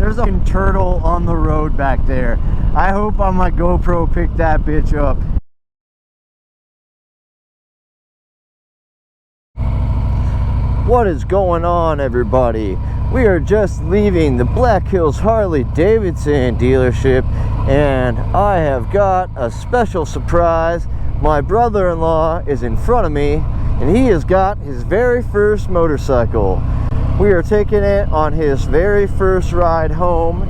There's a turtle on the road back there. I hope on my GoPro picked that bitch up. What is going on, everybody? We are just leaving the Black Hills Harley Davidson dealership, and I have got a special surprise. My brother-in-law is in front of me, and he has got his very first motorcycle. We are taking it on his very first ride home.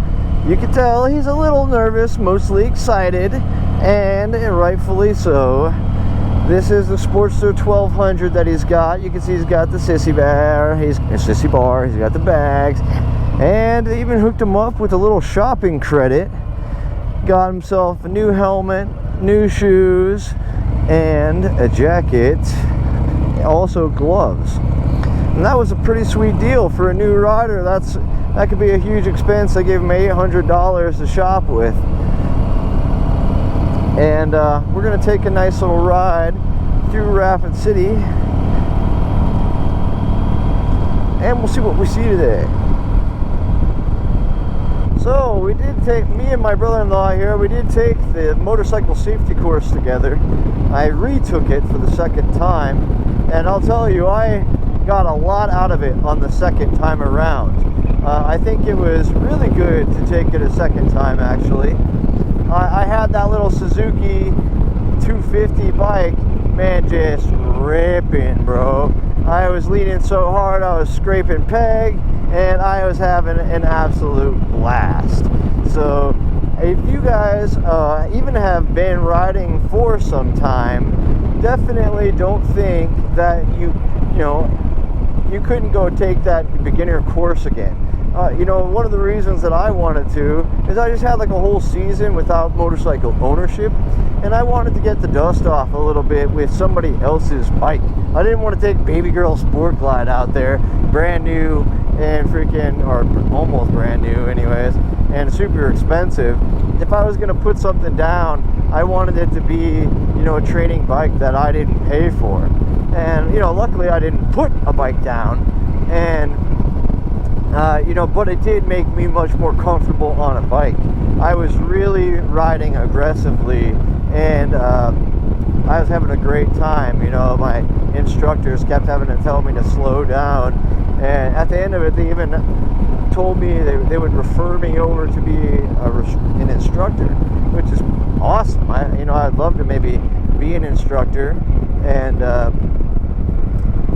You can tell he's a little nervous, mostly excited, and rightfully so. This is the Sportster 1200 that he's got. You can see he's got the sissy bar, he's got the bags, and they even hooked him up with a little shopping credit. Got himself a new helmet, new shoes, and a jacket, also gloves. And that was a pretty sweet deal for a new rider. That could be a huge expense. I gave him $800 to shop with. And we're going to take a nice little ride through Rapid City, and we'll see what we see today. So we did take, me and my brother-in-law here, we did take the motorcycle safety course together. I retook it for the second time, and I'll tell you, I got a lot out of it on the second time around. I think it was really good to take it a second time, actually. I had that little Suzuki 250 bike, man, just ripping, bro. I was leaning so hard, I was scraping peg, and I was having an absolute blast. So if you guys even have been riding for some time, definitely don't think that you couldn't go take that beginner course again. One of the reasons that I wanted to is I just had like a whole season without motorcycle ownership, and I wanted to get the dust off a little bit with somebody else's bike. I didn't want to take Baby Girl Sport Glide out there, brand new and freaking, or almost brand new anyways, and super expensive. If I was going to put something down, I wanted it to be, a training bike that I didn't pay for. And, luckily I didn't put a bike down, and but it did make me much more comfortable on a bike. I was really riding aggressively, and I was having a great time. My instructors kept having to tell me to slow down, and at the end of it, they even told me they would refer me over to be an instructor, which is awesome. I'd love to maybe be an instructor, and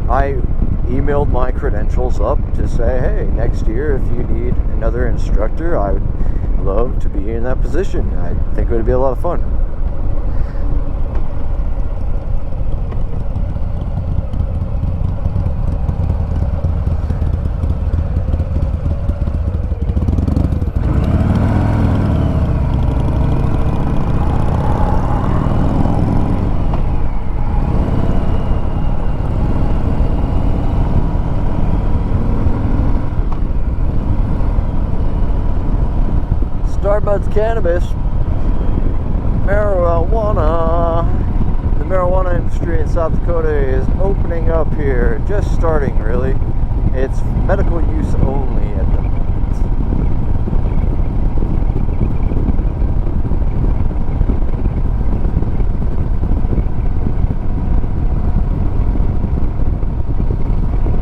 I emailed my credentials up to say, hey, next year if you need another instructor, I would love to be in that position. I think it would be a lot of fun. Starbuds Cannabis, marijuana. The marijuana industry in South Dakota is opening up here, just starting really. It's medical use only at the moment.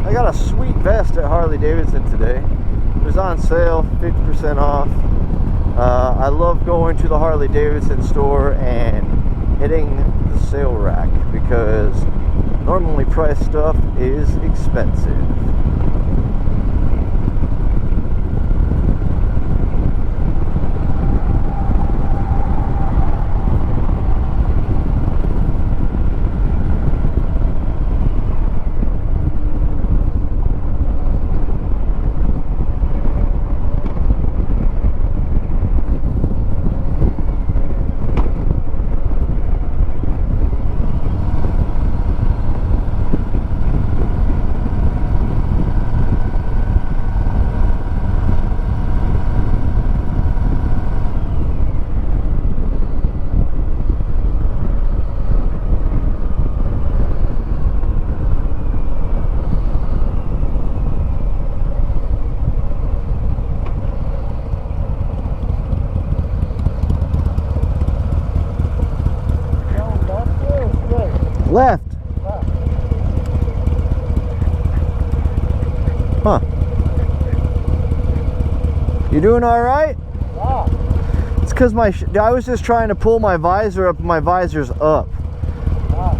I got a sweet vest at Harley Davidson today. It was on sale, 50% off. I love going to the Harley Davidson store and hitting the sale rack because normally priced stuff is expensive. Left. Left. Huh. You doing all right? Yeah. It's because I was just trying to pull my visor up. My visor's up. Yeah.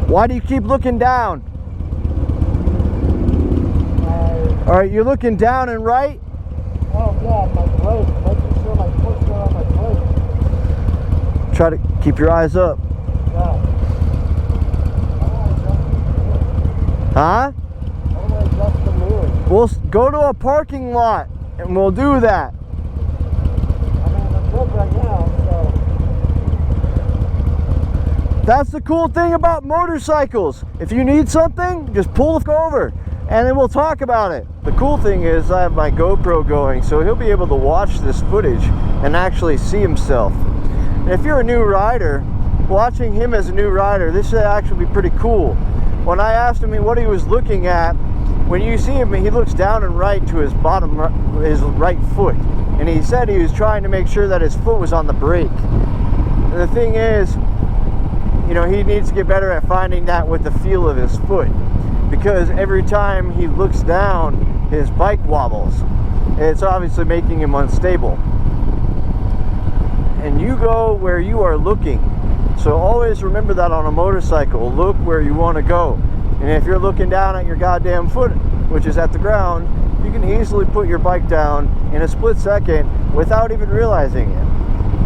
Why do you keep looking down? All right, you're looking down and right? Oh yeah, my brake. Making sure my foot's not on my brake. Try to keep your eyes up. Yeah. Huh? How do I adjust the mirrors? We'll go to a parking lot and we'll do that. I mean, I'm good right now, so. That's the cool thing about motorcycles. If you need something, just pull the fuck over and then we'll talk about it. The cool thing is I have my GoPro going, so he'll be able to watch this footage and actually see himself. And if you're a new rider, watching him as a new rider, this should actually be pretty cool. When I asked him what he was looking at, when you see him, he looks down and right to his his right foot. And he said he was trying to make sure that his foot was on the brake. And the thing is, you know, he needs to get better at finding that with the feel of his foot, because every time he looks down, his bike wobbles. It's obviously making him unstable. And you go where you are looking. So always remember that on a motorcycle. Look where you want to go. And if you're looking down at your goddamn foot, which is at the ground, you can easily put your bike down in a split second without even realizing it.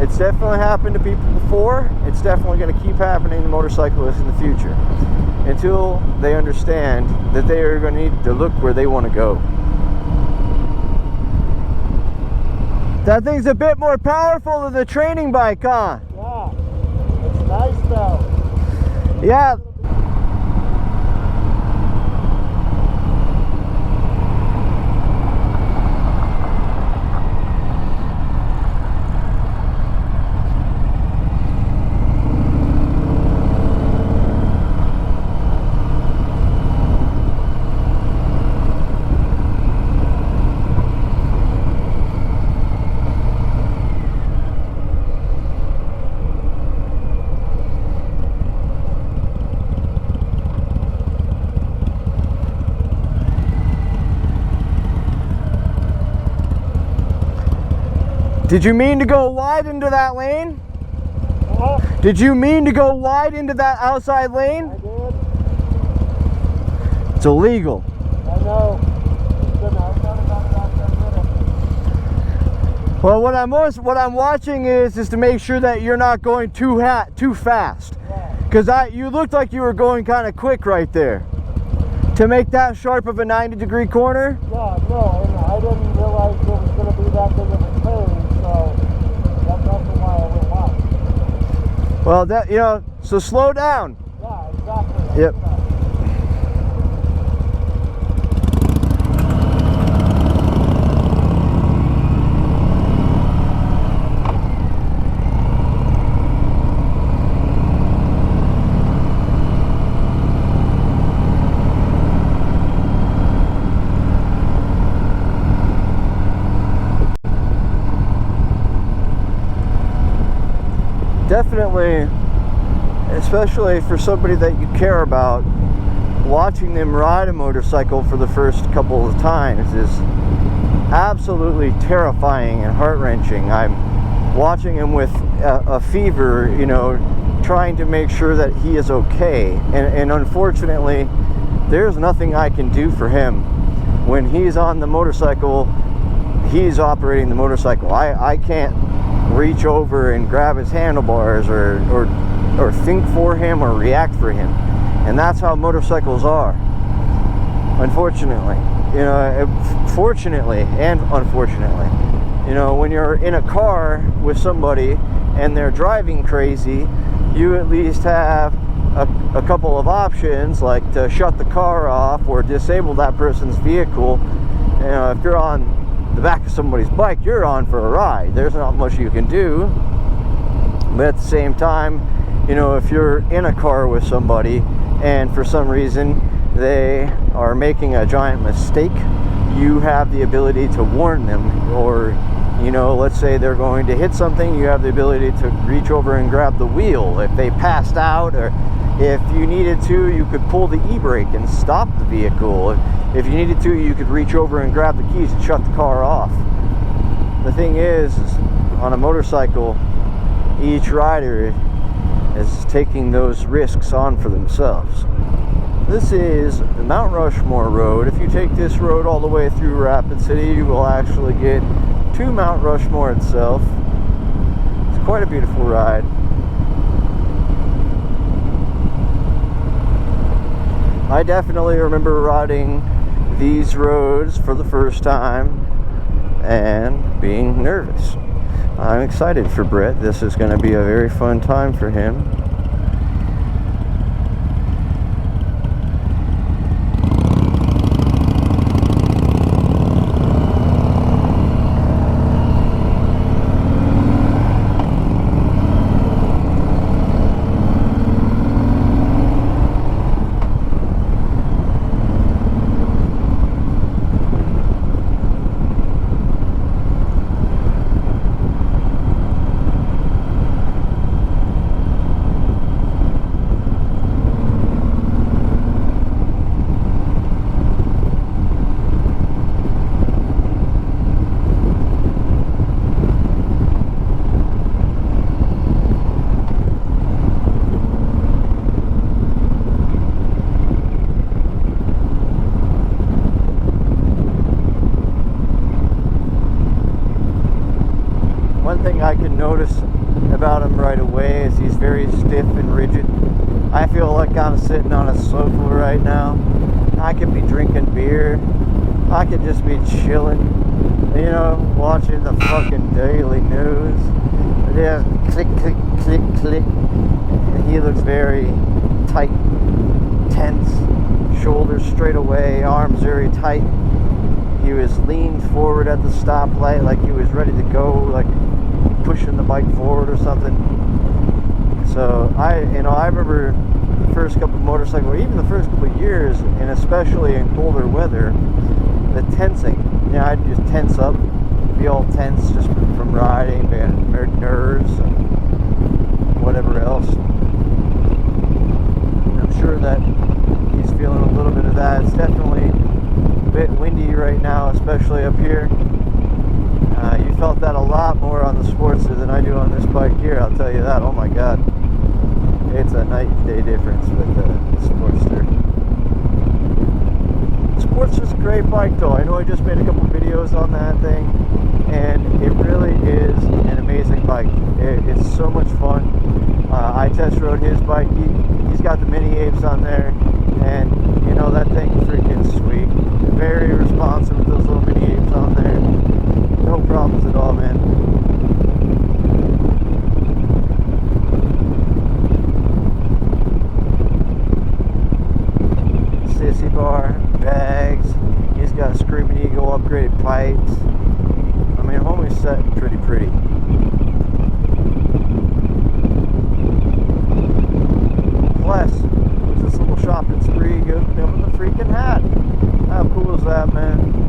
It's definitely happened to people before. It's definitely going to keep happening to motorcyclists in the future until they understand that they are going to need to look where they want to go. That thing's a bit more powerful than the training bike, huh? Yeah. It's nice though. Yeah. Did you mean to go wide into that lane? Did you mean to go wide into that outside lane? I did. It's illegal. I know. Well, what I'm watching is to make sure that you're not going too fast. Because you looked like you were going kind of quick right there. To make that sharp of a 90-degree corner? Yeah, no, and I didn't realize it was going to be that big of a turn, so that's also why I went wide. Well, that, you know, so slow down. Yeah, exactly. Yep. Definitely, especially for somebody that you care about, watching them ride a motorcycle for the first couple of times is absolutely terrifying and heart-wrenching. I'm watching him with a fever, you know, trying to make sure that he is okay. And unfortunately, there's nothing I can do for him. When he's on the motorcycle, he's operating the motorcycle. I can't reach over and grab his handlebars or think for him or react for him. And that's how motorcycles are, unfortunately. You know, fortunately and unfortunately. You know, when you're in a car with somebody and they're driving crazy, you at least have a couple of options, like to shut the car off or disable that person's vehicle. You know, if you're on the back of somebody's bike, you're on for a ride. There's not much you can do. But at the same time, you know, if you're in a car with somebody and for some reason they are making a giant mistake, you have the ability to warn them. Or, you know, let's say they're going to hit something, you have the ability to reach over and grab the wheel. If they passed out, or if you needed to, you could pull the e-brake and stop the vehicle. If you needed to, you could reach over and grab the keys and shut the car off. The thing is on a motorcycle, each rider is taking those risks on for themselves. This is the Mount Rushmore Road. If you take this road all the way through Rapid City, you will actually get to Mount Rushmore itself. It's quite a beautiful ride. I definitely remember riding these roads for the first time and being nervous. I'm excited for Brett. This is going to be a very fun time for him. One thing I can notice about him right away is he's very stiff and rigid. I feel like I'm sitting on a sofa right now. I could be drinking beer. I could just be chilling, you know, watching the fucking daily news. Yeah, click, click, click, click. And he looks very tight, tense, shoulders straight away, arms very tight. He was leaned forward at the stoplight like he was ready to go, like pushing the bike forward or something. So I remember the first couple of motorcycles, even the first couple of years, and especially in colder weather, the tensing. You know, I'd just tense up, be all tense just from riding, and nerves and whatever else. And I'm sure that he's feeling a little bit of that. It's definitely a bit windy right now, especially up here. You felt that a lot more on the Sportster than I do on this bike here, I'll tell you that. Oh my god. It's a night and day difference with the Sportster. The Sportster's a great bike though. I know I just made a couple videos on that thing, and it really is an amazing bike. It's so much fun. I test rode his bike. He's got the mini apes on there, and you know, that thing's freaking sweet. Very responsive with those little mini apes on there. No problems at all, man. Sissy bar, bags. He's got a Screaming Eagle upgraded pipes. I mean, homie's set pretty. Plus, this little shopping spree goes down with a freaking hat. How cool is that, man?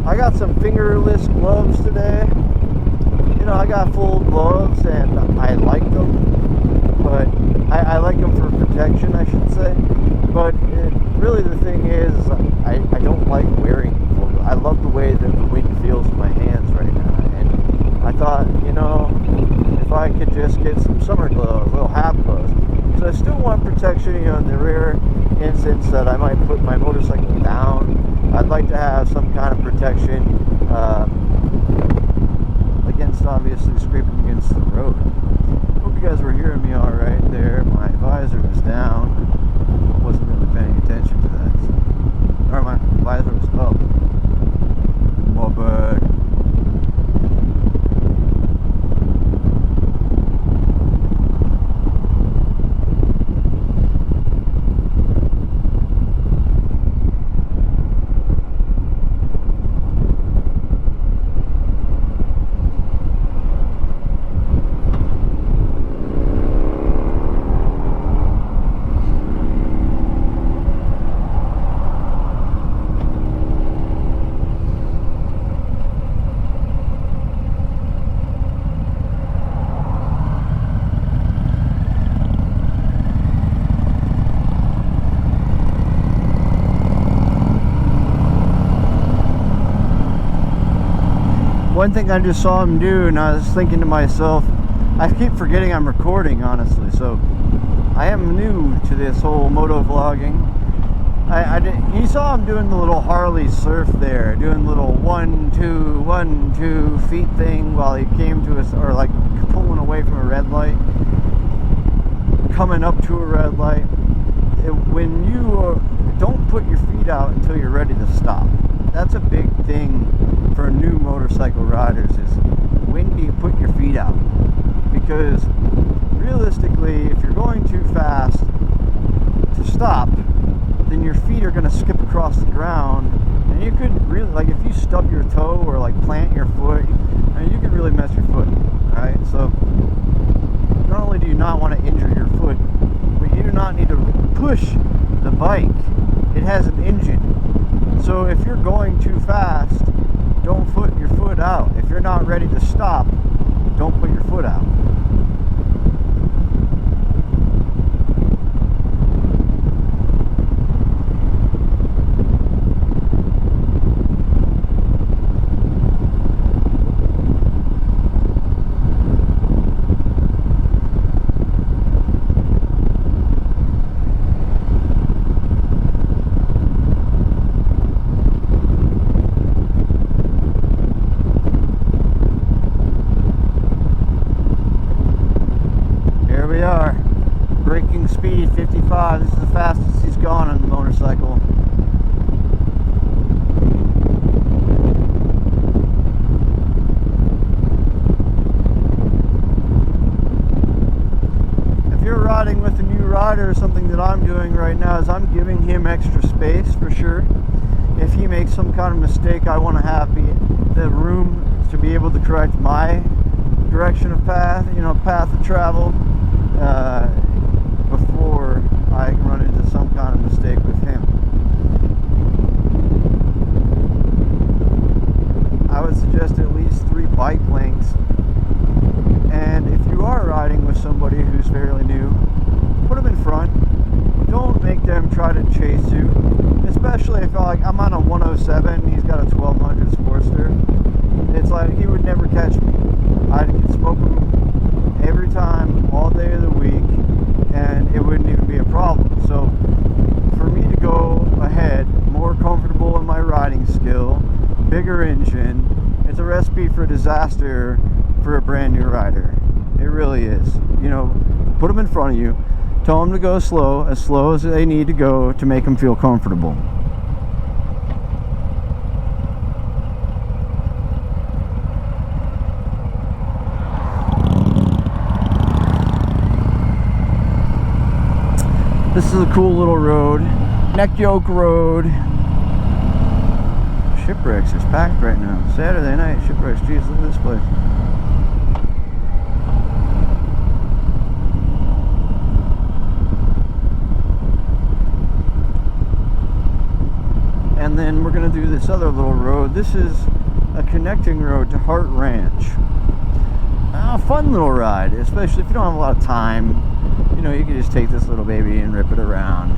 I got some fingerless gloves today. You know, I got full gloves and I like them, but I like them for protection, I should say. But really the thing is, I don't like wearing full gloves. I love the way that the wind feels in my hands right now. And I thought, you know, if if I could just get some summer gloves, little half gloves. So I still want protection, you know, in the rare instance that I might put my motorcycle down. I'd like to have some kind of protection against, obviously, scraping against the road. Hope you guys were hearing me all right there. My visor was down. Wasn't really paying attention to that. Or my visor was up. My bad. One thing I just saw him do, and I was thinking to myself, I keep forgetting I'm recording, honestly, so I am new to this whole moto vlogging. You saw him doing the little Harley surf there, doing the little 1, 2, 1, 2 feet thing while he came to us, or like pulling away from a red light, coming up to a red light. When you don't put your feet out until you're ready to stop. That's a big thing for new motorcycle riders, is when do you put your feet out? Because realistically, if you're going too fast to stop, then your feet are going to skip across the ground, and you could really, like, if you stub your toe or like plant your foot, I mean, you could really mess your foot. Alright, so not only do you not want to injure your foot, but you do not need to push the bike. It has an engine. So if you're going too fast, don't put your foot out. If you're not ready to stop, don't put your foot out. Braking speed 55. This is the fastest he's gone on the motorcycle. If you're riding with a new rider, something that I'm doing right now is I'm giving him extra space for sure. If he makes some kind of mistake, I want to have the room to be able to correct my direction of path, path of travel. Before I run into some kind of mistake with him. I would suggest at least 3 bike lengths. And if you are riding with somebody who's fairly new, put them in front. Don't make them try to chase you. Especially if I'm on a 107, he's got a 1200 Sportster. It's like he would never catch me. I could smoke him every time, all day of the week, and it wouldn't even be a problem. So for me to go ahead, more comfortable in my riding skill, bigger engine, it's a recipe for disaster for a brand new rider. It really is. Put them in front of you, tell them to go slow as they need to go to make them feel comfortable. This is a cool little road, Neck Yoke Road. Shipwrecks is packed right now. Saturday night, Shipwrecks. Jeez, look at this place. And then we're going to do this other little road. This is a connecting road to Hart Ranch. A fun little ride, especially if you don't have a lot of time. You can just take this little baby and rip it around,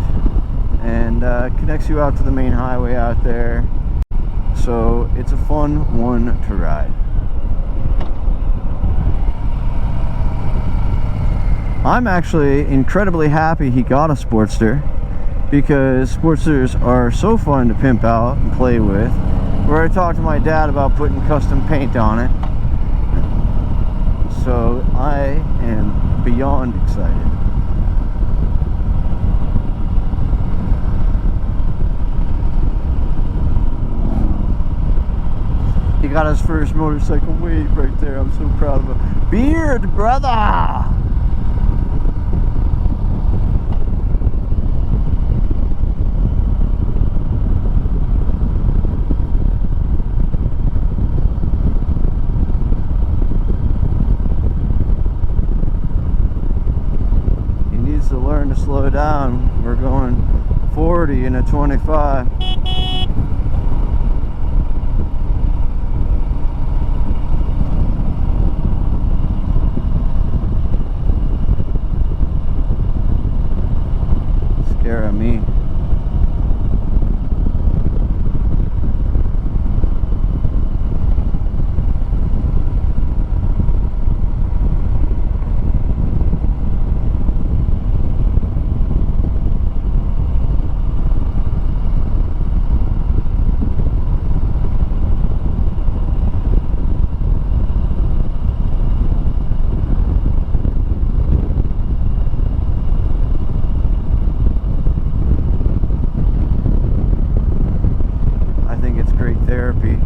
and connects you out to the main highway out there. So it's a fun one to ride. I'm actually incredibly happy he got a Sportster, because Sportsters are so fun to pimp out and play with. Where I talked to my dad about putting custom paint on it. So I am beyond excited. He got his first motorcycle weight right there. I'm so proud of him. Beard, brother! He needs to learn to slow down. We're going 40 in a 25. Scare me. Therapy.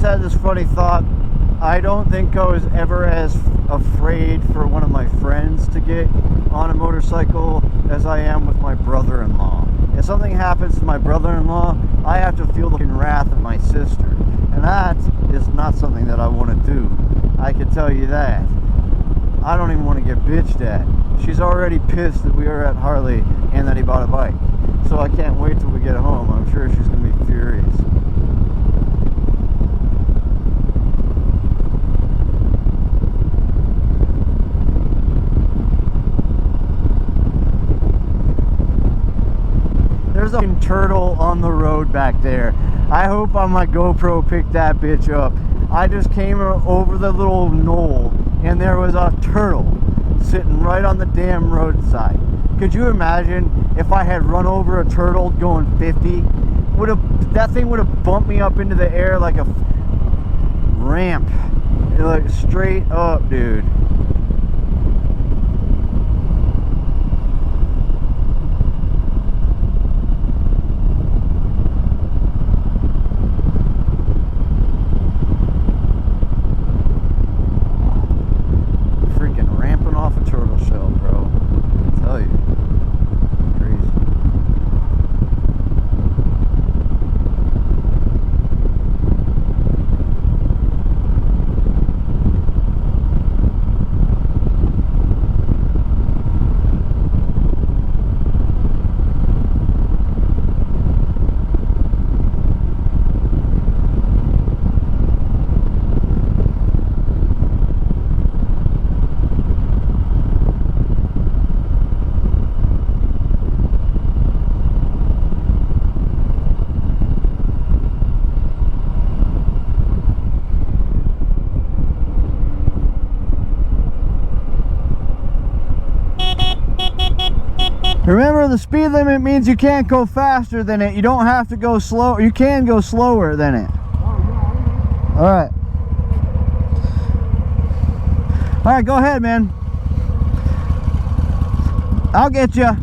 Had this funny thought. I don't think I was ever as afraid for one of my friends to get on a motorcycle as I am with my brother-in-law. If something happens to my brother-in-law, I have to feel the wrath of my sister, and that is not something that I want to do. I can tell you that. I don't even want to get bitched at. She's already pissed that we were at Harley and that he bought a bike, so I can't wait till we get home. I'm sure she's going to be furious. There's a turtle on the road back there. I hope on my GoPro picked that bitch up. I just came over the little knoll and there was a turtle sitting right on the damn roadside. Could you imagine if I had run over a turtle going 50? That thing would have bumped me up into the air like a ramp, like straight up, dude. Freaking ramping off a turtle shell, bro. I tell you. Crazy. Remember, the speed limit means you can't go faster than it. You don't have to go slow. You can go slower than it. All right. All right, go ahead, man. I'll get you.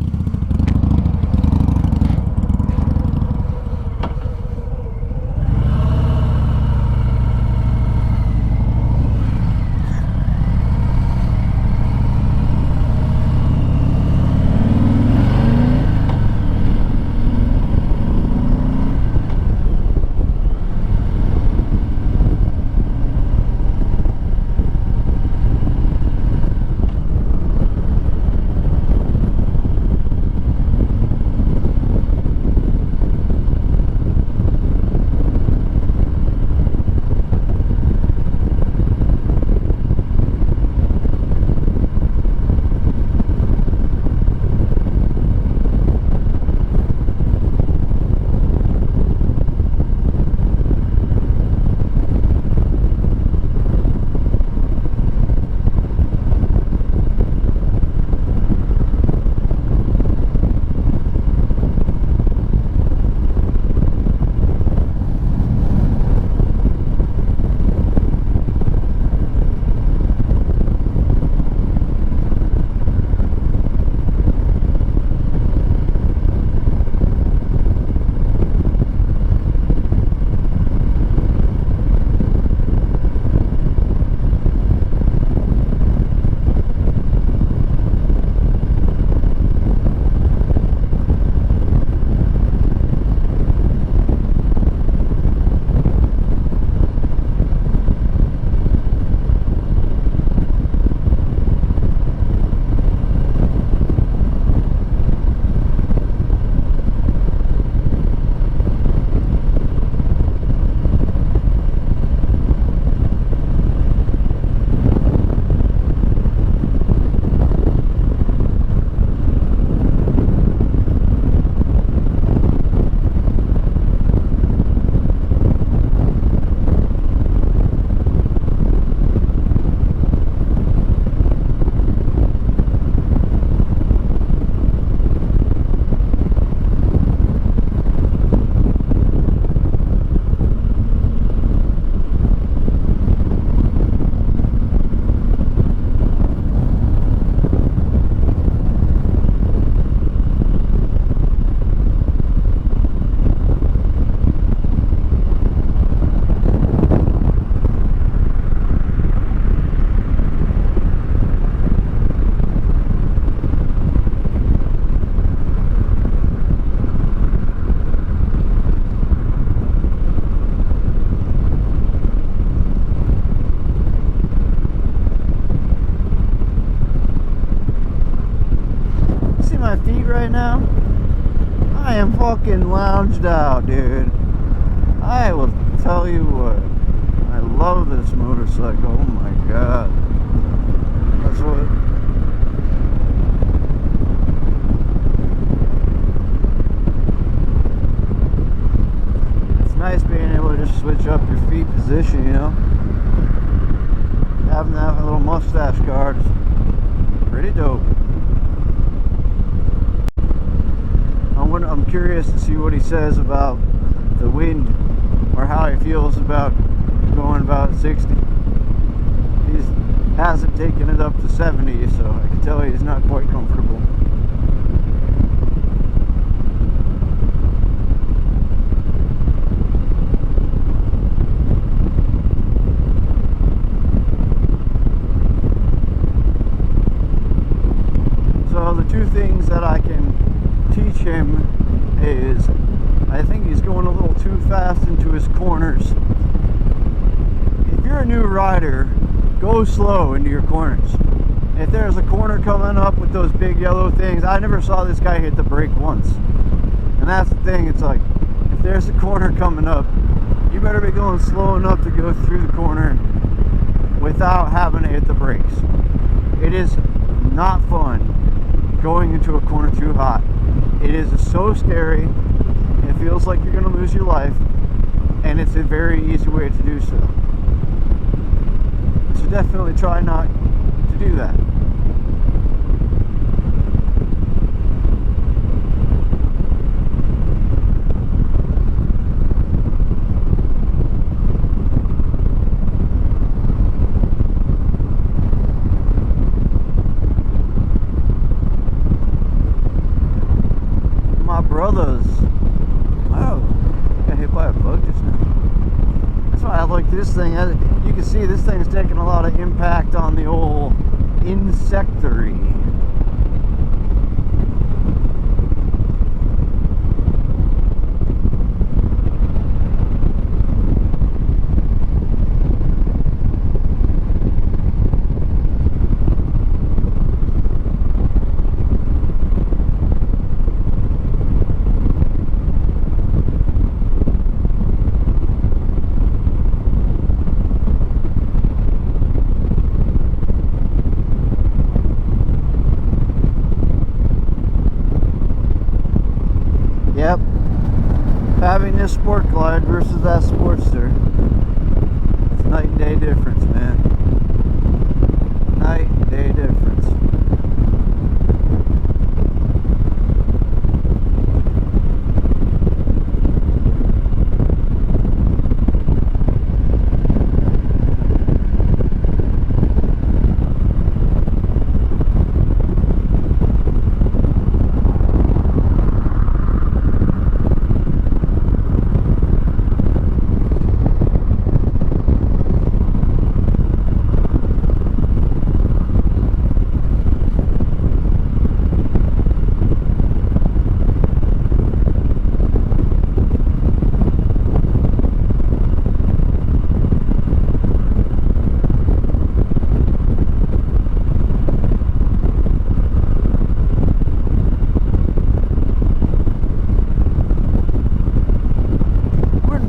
Right now, I am fucking lounged out, dude. I will tell you what, I love this motorcycle. Oh my god, that's what. It's nice being able to just switch up your feet position, you know. Having that little mustache guard is pretty dope. I'm curious to see what he says about the wind, or how he feels about going about 60. He hasn't taken it up to 70, so I can tell he's not quite comfortable. So the two things that I can teach him is, I think he's going a little too fast into his corners. If you're a new rider, go slow into your corners. If there's a corner coming up with those big yellow things, I never saw this guy hit the brake once. And that's the thing, it's like, if there's a corner coming up, you better be going slow enough to go through the corner without having to hit the brakes. It is not fun going into a corner too hot. It is so scary. It feels like you're going to lose your life, and it's a very easy way to do so. So definitely try not to do that. My brothers. Wow, got hit by a bug just now. That's why I like this thing. You can see this thing's taking a lot of impact on the old insectary. Yep, having this Sport Glide versus that Sportster, it's night and day difference, man. Night and day difference.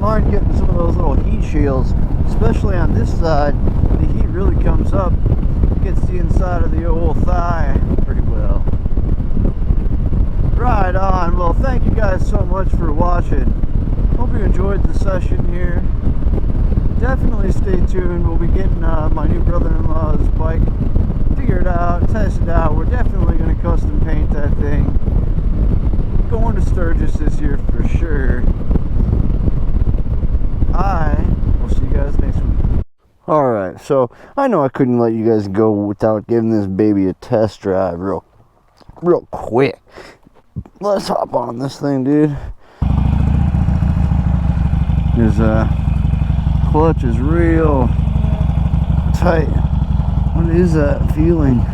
Mind getting some of those little heat shields, especially on this side. The heat really comes up, gets the inside of the old thigh pretty well. Right on. Well, thank you guys so much for watching. Hope you enjoyed the session here. Definitely stay tuned. We'll be getting my new brother-in-law's bike figured out, tested out. We're definitely going to custom paint that thing. Going to Sturgis this year for sure. I will see you guys next week. Alright, so I know I couldn't let you guys go without giving this baby a test drive real quick. Let's hop on this thing, dude. His clutch is real tight. What is that feeling?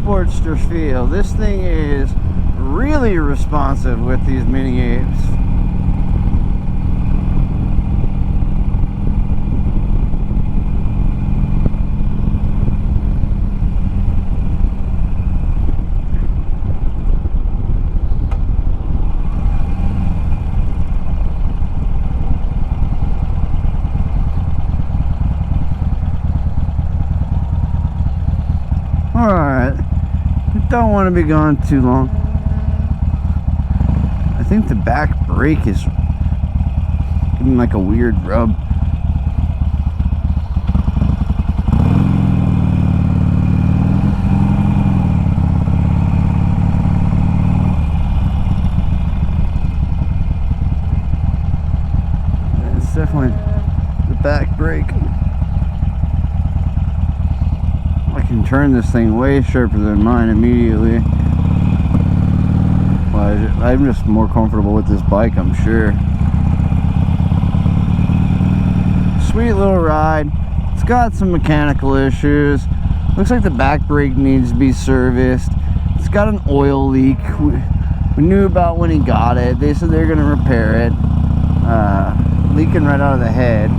Sportster feel. This thing is really responsive with these mini apes. Don't want to be gone too long. I think the back brake is giving like a weird rub. It's definitely the back brake. I can turn this thing way sharper than mine immediately. Well, I'm just more comfortable with this bike, I'm sure. Sweet little ride. It's got some mechanical issues. Looks like the back brake needs to be serviced. It's got an oil leak. We knew about when he got it. They said they're going to repair it. Leaking right out of the head.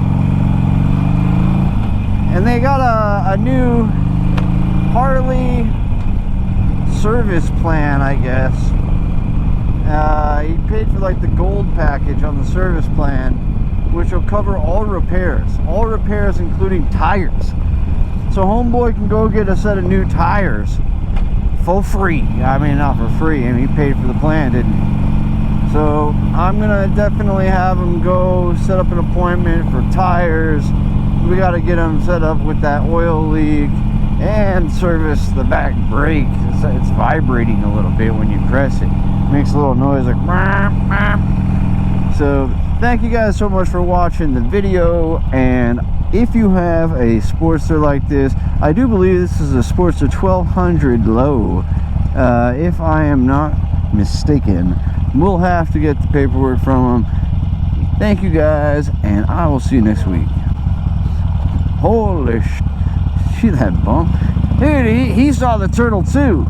And they got a new Harley service plan, I guess. He paid for like the gold package on the service plan, which will cover all repairs including tires. So homeboy can go get a set of new tires for free. I mean, not for free, I mean, he paid for the plan, didn't he? So I'm gonna definitely have him go set up an appointment for tires. We got to get him set up with that oil leak and service the back brake. It's vibrating a little bit when you press it. It makes a little noise like mah, mah. So thank you guys so much for watching the video, and if you have a Sportster like this, I do believe this is a Sportster 1200 low, if I am not mistaken. We'll have to get the paperwork from him. Thank you guys, and I will see you next week. Holy sh! See that bump? Dude, he saw the turtle too.